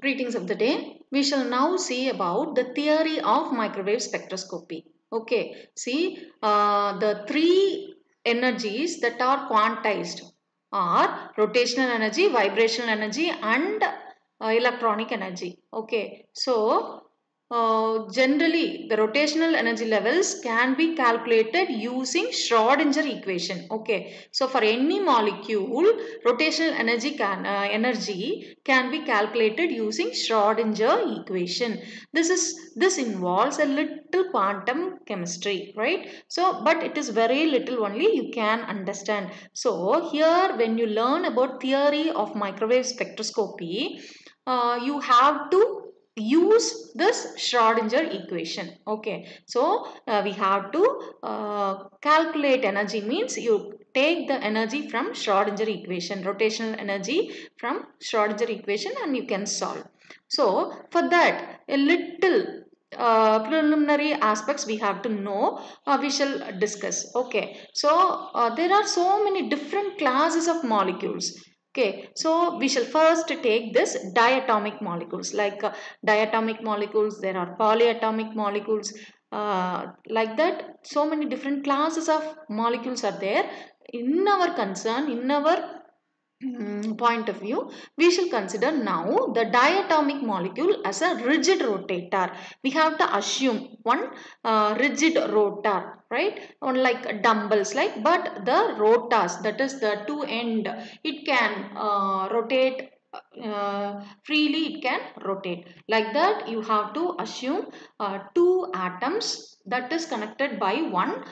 Greetings of the day. We shall now see about the theory of microwave spectroscopy. Okay, see the three energies that are quantized are rotational energy, vibrational energy and electronic energy. Okay, so generally the rotational energy levels can be calculated using Schrodinger equation. Okay, so for any molecule rotational energy can be calculated using Schrodinger equation. This involves a little quantum chemistry, right? So but it is very little only you can understand. So here when you learn about theory of microwave spectroscopy, you have to use this Schrodinger equation. Okay, so we have to calculate energy, means you take the energy from Schrodinger equation, rotational energy from Schrodinger equation, and you can solve. So for that a little preliminary aspects we have to know, we shall discuss. Okay, so there are so many different classes of molecules. Okay, so we shall first take this diatomic molecules. Like diatomic molecules, there are polyatomic molecules, like that. So many different classes of molecules are there. In our concern, in our point of view, we shall consider now the diatomic molecule as a rigid rotator. We have to assume one rigid rotor, right? On like dumbbells, like, but the rotors, that is the two end, it can rotate freely, it can rotate. Like that you have to assume two atoms that is connected by one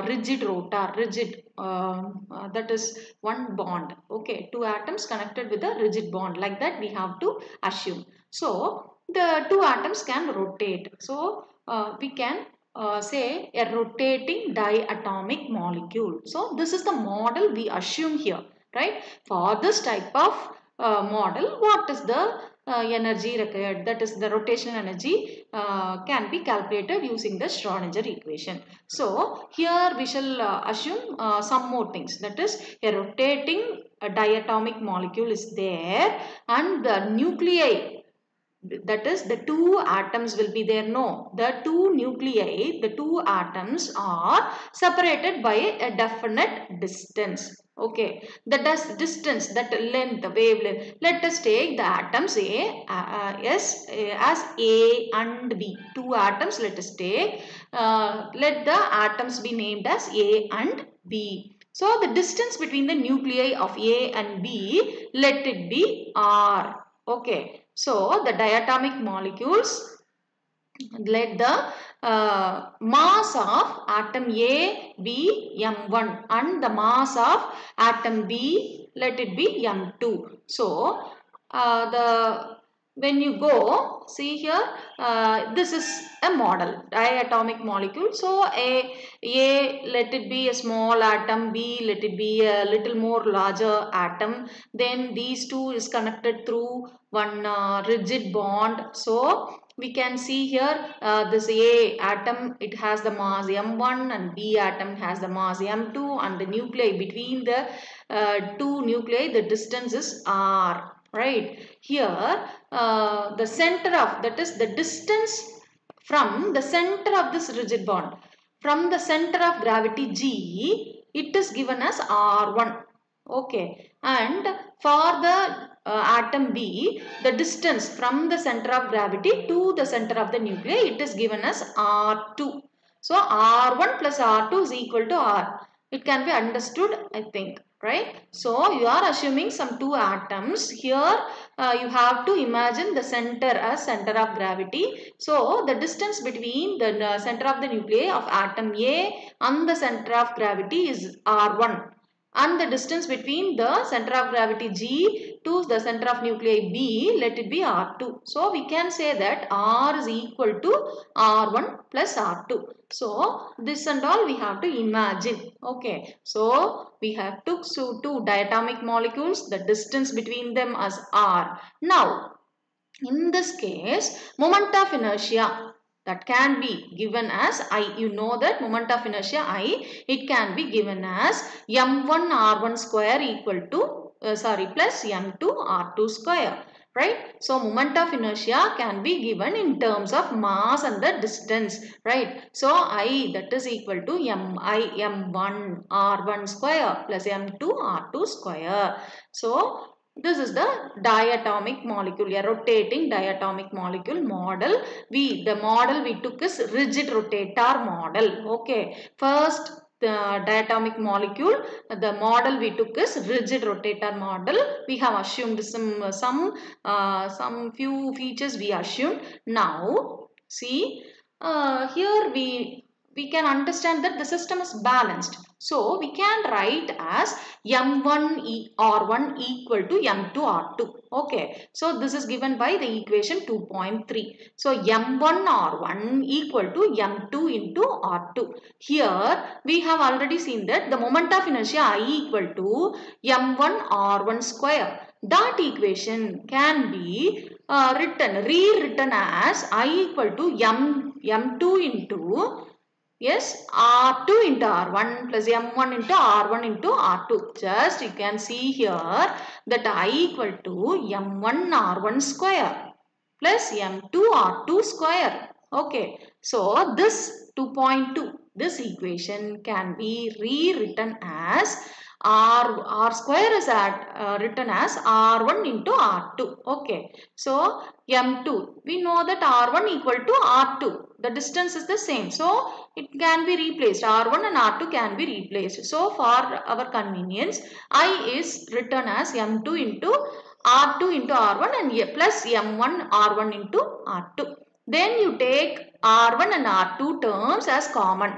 rigid rotor, that is one bond. Okay, two atoms connected with a rigid bond, like that we have to assume. So the two atoms can rotate. So we can say a rotating diatomic molecule. So this is the model we assume here, right? For this type of model, what is the energy required, that is the rotational energy, can be calculated using the Schrodinger equation. So here we shall assume some more things, that is a rotating diatomic molecule is there, and the nuclei, that is the two atoms will be there. No, the two nuclei, the two atoms are separated by a definite distance. Okay, the distance, that length, wavelength, let us take the atoms as A and B. Two atoms let us take, let the atoms be named as A and B. So the distance between the nuclei of A and B, let it be R. Okay, so the diatomic molecules, let the mass of atom A be m1 and the mass of atom B, let it be m2. So the when you go, see here, this is a model diatomic molecule. So a let it be a small atom, B let it be a little more larger atom, then these two is connected through one rigid bond. So we can see here this A atom, it has the mass m1 and B atom has the mass m2, and the nuclei between the two nuclei, the distance is r. Right here, the center of, that is the distance from the center of this rigid bond, from the center of gravity G, it is given as R1. Okay, and for the atom B, the distance from the center of gravity to the center of the nuclei, it is given as R2. So R1 plus R2 is equal to R. It can be understood, I think, right? So you are assuming some two atoms here. You have to imagine the center as center of gravity. So the distance between the center of the nuclei of atom A and the center of gravity is R1, and the distance between the center of gravity G to the center of nuclei B, let it be R2. So we can say that R is equal to R1 plus R2. So this and all we have to imagine. Okay, so we have took two diatomic molecules, the distance between them as R. Now in this case, moment of inertia, that can be given as I. You know that moment of inertia I, it can be given as m1 r1 square equal to plus m2 r2 square. right? So moment of inertia can be given in terms of mass and the distance, right? So I, that is equal to mi m1 r1 square plus m2 r2 square. So this is the diatomic molecule, a rotating diatomic molecule model. The model we took is rigid rotator model. Okay, first the diatomic molecule, the model we took is rigid rotator model. We have assumed some few features we assumed. Now see, here we can understand that the system is balanced. So we can write as m1 r1 equal to m2 r2. Okay, so this is given by the equation 2.3. So m1 r1 equal to m2 into r2. Here we have already seen that the moment of inertia I equal to m1 r1 square. That equation can be rewritten as I equal to m2 into, yes, R2 into R1 plus M1 into R1 into R2. Just you can see here that I equal to M1 R1 square plus M2 R2 square. Okay. So this 2.2, this equation can be rewritten as R square is written as R1 into R2. Okay. So M2, we know that R1 equal to R2. The distance is the same. So it can be replaced. R1 and R2 can be replaced. So for our convenience, I is written as M2 into R2 into R1 and plus M1 R1 into R2. Then you take R1 and R2 terms as common.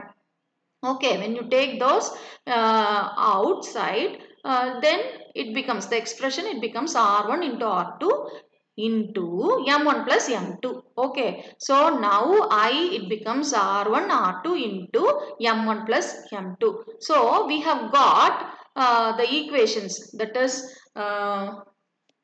Okay, when you take those outside, then it becomes the expression, it becomes R1 into R2 into M1 plus M2. Okay, so now it becomes R1 R2 into M1 plus M2. So we have got the equations, that is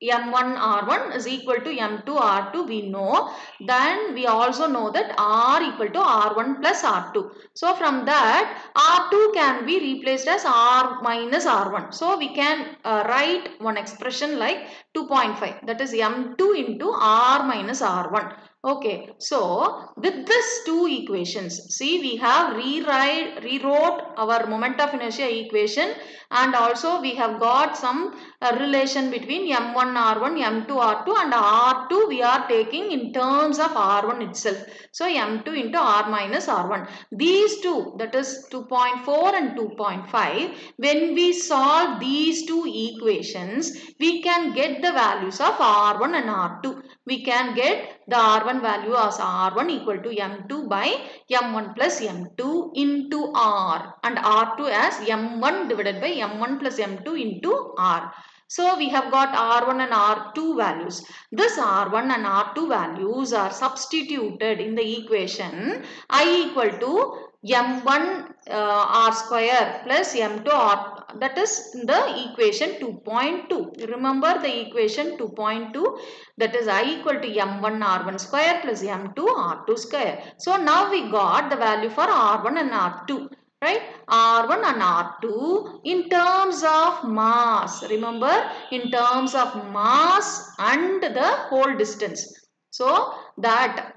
M1 R1 is equal to M2 R2, we know. Then we also know that R equal to R1 plus R2. So from that R2 can be replaced as R minus R1. So we can write one expression like 2.5, that is M2 into R minus R1. Okay, so with this two equations, see, we have rewrote our moment of inertia equation, and also we have got some relation between M1 R1, M2 R2, and R2 we are taking in terms of R1 itself. So M2 into R minus R1. These two, that is 2.4 and 2.5, when we solve these two equations, we can get the values of R1 and R2. We can get the R1 value as R1 equal to M2 by M1 plus M2 into R, and R2 as M1 divided by M1 plus M2 into R. So we have got R1 and R2 values. This R1 and R2 values are substituted in the equation I equal to M1 R square plus M2 R, that is the equation 2.2. Remember the equation 2.2, that is I equal to M1 R1 square plus M2 R2 square. So now we got the value for R1 and R2. Right, R1 and R2 in terms of mass. Remember, in terms of mass and the whole distance. So that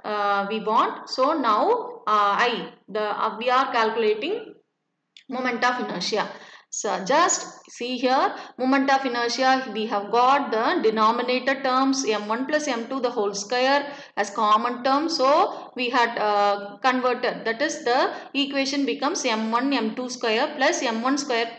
we want. So now we are calculating moment of inertia. So just see here, moment of inertia, we have got the denominator terms m1 plus m2 the whole square as common term. So we had converted, that is the equation becomes m1 m2 square plus m1 square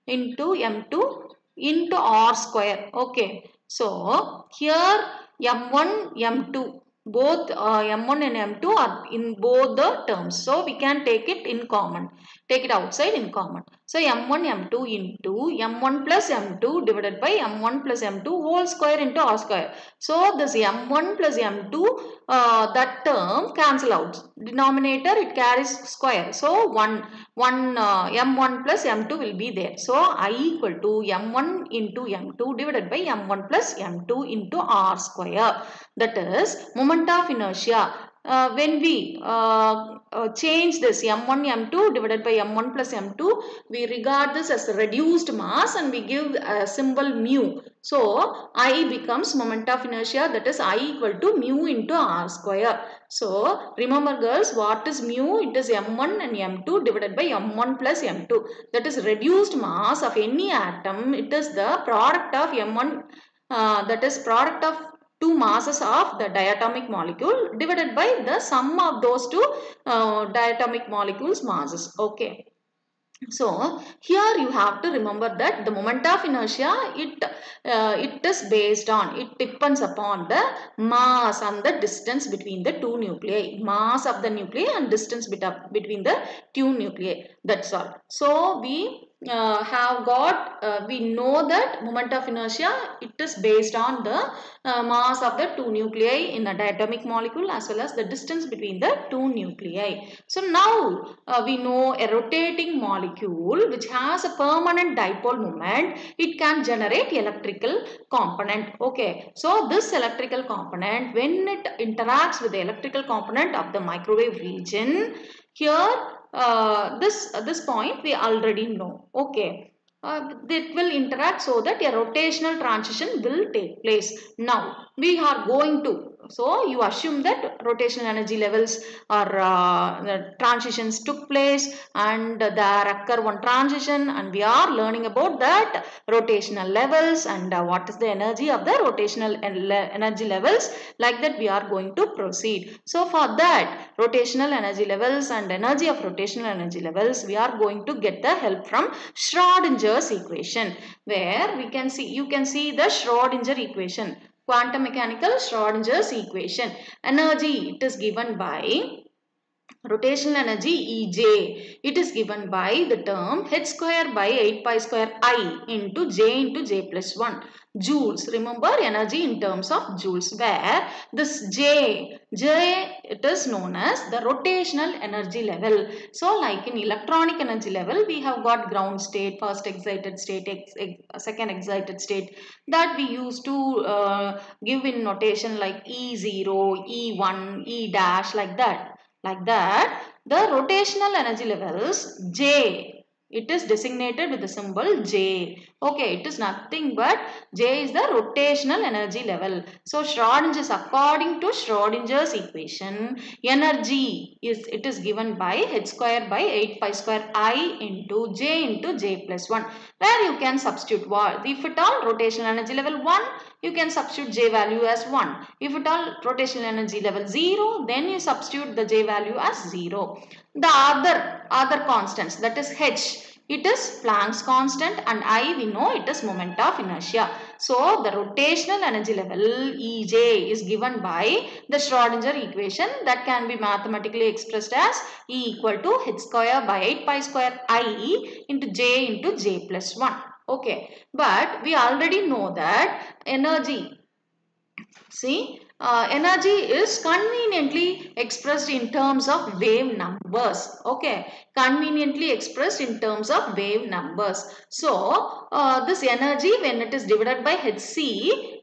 into m2 into r square. Okay, so here m1 m2 both m1 and m2 are in both the terms, so we can take it in common, take it outside in common. So m1 m2 into m1 plus m2 divided by m1 plus m2 whole square into r square. So this m1 plus m2 that term cancel out, denominator it carries square, so one m1 plus m2 will be there. So I equal to m1 into m2 divided by m1 plus m2 into r square. That is moment of inertia when we change this m1 m2 divided by m1 plus m2, we regard this as a reduced mass and we give a symbol mu. So I becomes moment of inertia, that is I equal to mu into r square. So remember girls, what is mu? It is m1 and m2 divided by m1 plus m2. That is reduced mass of any atom. It is the product of m1, that is product of two masses of the diatomic molecule divided by the sum of those two diatomic molecules masses. Okay. So here you have to remember that the moment of inertia, it is based on, it depends upon the mass and the distance between the two nuclei, mass of the nuclei and distance between the two nuclei. That's all. So we have got, we know that moment of inertia, it is based on the mass of the two nuclei in a diatomic molecule as well as the distance between the two nuclei. So now we know a rotating molecule which has a permanent dipole moment, it can generate electrical component. Okay, so this electrical component, when it interacts with the electrical component of the microwave region, here this point we already know. Okay, it will interact so that a rotational transition will take place. Now we are going to, so you assume that rotational energy levels or the transitions took place and there occur one transition, and we are learning about that rotational levels and what is the energy of the rotational energy levels. Like that we are going to proceed. So for that rotational energy levels and energy of rotational energy levels, we are going to get the help from Schrodinger's equation, where we can see, you can see the Schrodinger equation, quantum mechanical Schrodinger's equation. Energy, it is given by rotational energy Ej, it is given by the term h square by 8 pi square I into j plus 1 joules. Remember energy in terms of joules, where this j it is known as the rotational energy level. So like in electronic energy level, we have got ground state, first excited state, second excited state, that we used to give in notation like E0, E1, E dash, like that. Like that, the rotational energy levels J, it is designated with the symbol J. Okay, it is nothing but J is the rotational energy level. So Schrodinger's, according to Schrodinger's equation, energy is, it is given by h square by 8 pi square I into j plus 1, where you can substitute what, if at all rotational energy level 1, you can substitute J value as 1. If at all rotational energy level 0, then you substitute the J value as 0. The other constants, that is H, it is Planck's constant, and I, we know it is moment of inertia. So the rotational energy level Ej is given by the Schrodinger equation, that can be mathematically expressed as E equal to h square by 8 pi square I into j plus 1. Okay, but we already know that energy, see, energy is conveniently expressed in terms of wave numbers. Okay, conveniently expressed in terms of wave numbers. So this energy, when it is divided by hc,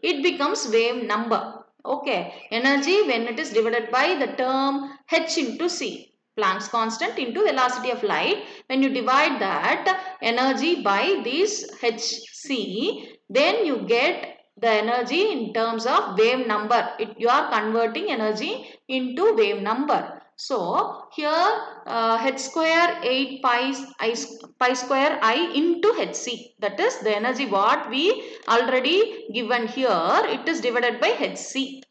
it becomes wave number. Okay, energy when it is divided by the term h into c, Planck's constant into velocity of light, when you divide that energy by this hc, then you get the energy in terms of wave number. You are converting energy into wave number. So here h square 8 pi square I into hc, that is the energy what we already given here, it is divided by hc.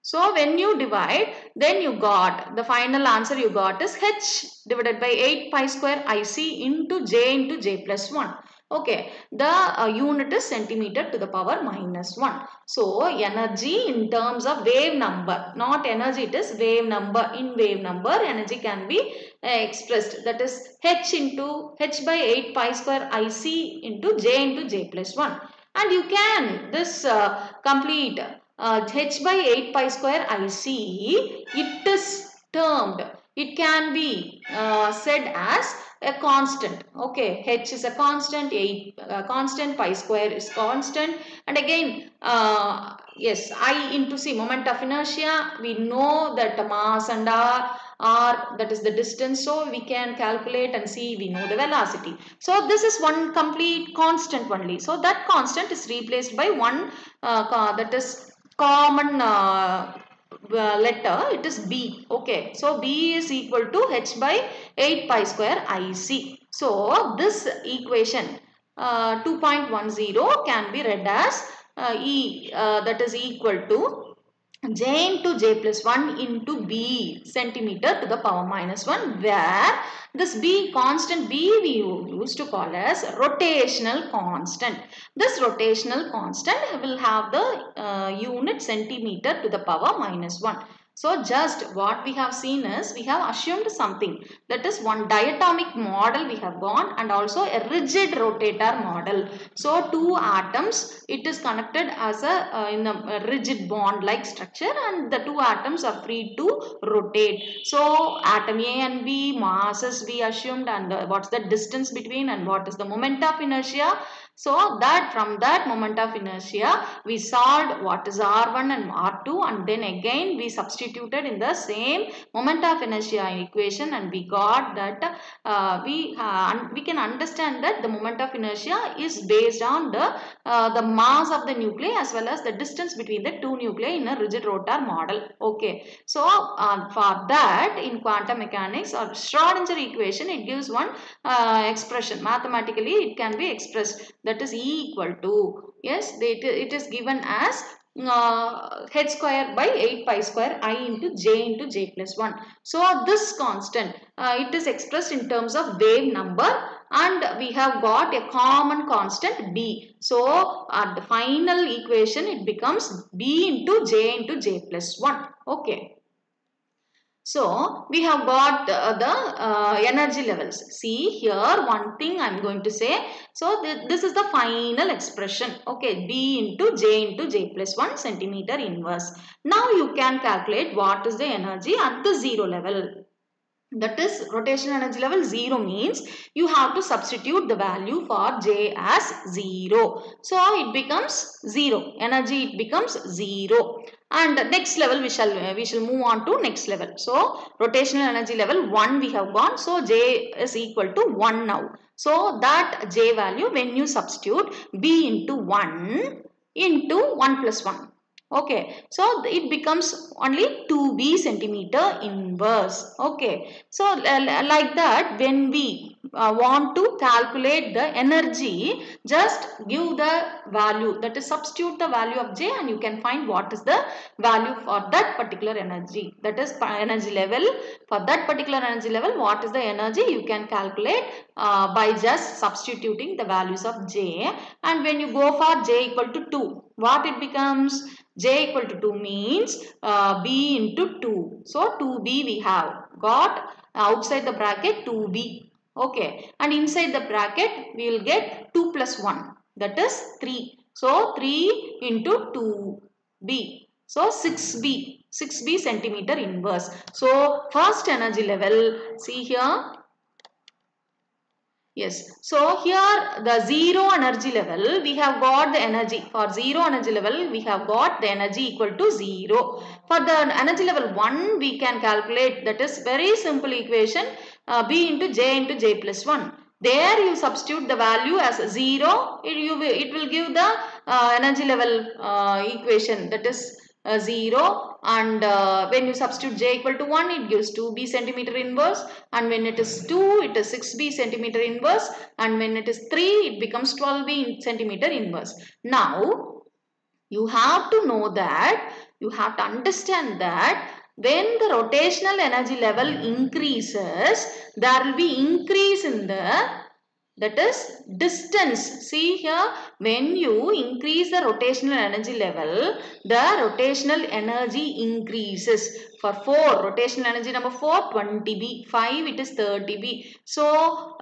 So when you divide, then you got, the final answer you got is h divided by 8 pi square IC into j plus 1. Okay, the unit is centimeter to the power minus 1. So energy in terms of wave number, not energy, it is wave number. In wave number, energy can be expressed, that is h into h by 8 pi square IC into j plus 1. And you can this complete h by 8 pi square IC, it is termed, it can be said as a constant. Okay, h is a constant, 8 constant, pi square is constant, and again yes, I into c, moment of inertia, we know that the mass and r, that is the distance, so we can calculate, and see, we know the velocity. So this is one complete constant only. So that constant is replaced by one that is common letter, it is b. Okay, so b is equal to h by 8 pi square ic. So this equation 2.10 can be read as that is equal to j into j plus 1 into b centimeter to the power minus 1, where this b, constant b, we used to call as rotational constant. This rotational constant will have the unit centimeter to the power minus 1. So just what we have seen is, we have assumed something, that is one diatomic model we have gone, and also a rigid rotator model. So two atoms, it is connected as a in a rigid bond like structure, and the two atoms are free to rotate. So atom A and B, masses we assumed, and what's the distance between, and what is the moment of inertia. So that from that moment of inertia, we solved what is R1 and R2, and then again we substituted in the same moment of inertia equation, and we got that we can understand that the moment of inertia is based on the mass of the nuclei as well as the distance between the two nuclei in a rigid rotor model. Okay, so for that, in quantum mechanics or Schrodinger equation, it gives one expression. Mathematically it can be expressed, that is E equal to, yes, it is given as h square by 8 pi square I into j plus 1. So this constant, it is expressed in terms of wave number, and we have got a common constant b. So at the final equation, it becomes b into j plus 1. Okay. So we have got the energy levels. See here, one thing I am going to say. So this is the final expression. Okay, b into j plus 1 centimeter inverse. Now you can calculate what is the energy at the zero level. That is, rotational energy level 0 means you have to substitute the value for j as 0. So it becomes 0. Energy, it becomes 0. And next level we shall move on to next level. So rotational energy level 1 we have gone. So j is equal to 1 now. So that j value, when you substitute b into 1 into 1 plus 1. Okay, so it becomes only 2b centimeter inverse. Okay, so like that, when we want to calculate the energy, just give the value, that is, substitute the value of j, and you can find what is the value for that particular energy. That is energy level. For that particular energy level, what is the energy, you can calculate by just substituting the values of j. And when you go for j equal to 2, what it becomes? J equal to 2 means b into 2. So 2b we have got outside the bracket 2b. Okay, and inside the bracket we will get 2 plus 1, that is 3. So 3 into 2b. So 6b centimeter inverse. So first energy level, see here. Yes, so here the zero energy level, we have got the energy. For zero energy level, we have got the energy equal to 0. For the energy level 1, we can calculate, that is very simple equation, b into j plus 1. There you substitute the value as 0, it will give the energy level equation, that is 0, and when you substitute j equal to 1, it gives 2b centimeter inverse, and when it is 2, it is 6b centimeter inverse, and when it is 3, it becomes 12b centimeter inverse. Now you have to know that, you have to understand that when the rotational energy level increases, there will be increase in the, that is, distance. See here, when you increase the rotational energy level, the rotational energy increases. For 4, rotational energy number 4, 20b. 5, it is 30b. So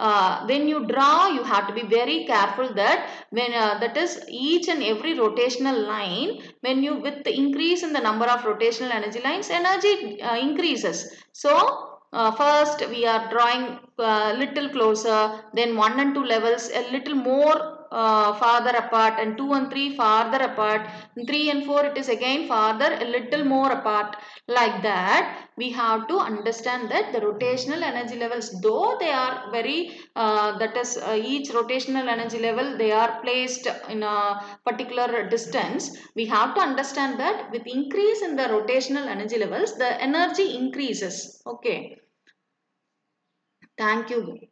when you draw, you have to be very careful that when that is, each and every rotational line, when you, with the increase in the number of rotational energy lines, energy increases. So first we are drawing little closer, then 1 and 2 levels a little more farther apart, and 2 and 3 farther apart, and 3 and 4 it is again farther a little more apart. Like that we have to understand that the rotational energy levels, though they are very that is each rotational energy level they are placed in a particular distance, we have to understand that with increase in the rotational energy levels the energy increases. Okay, thank you.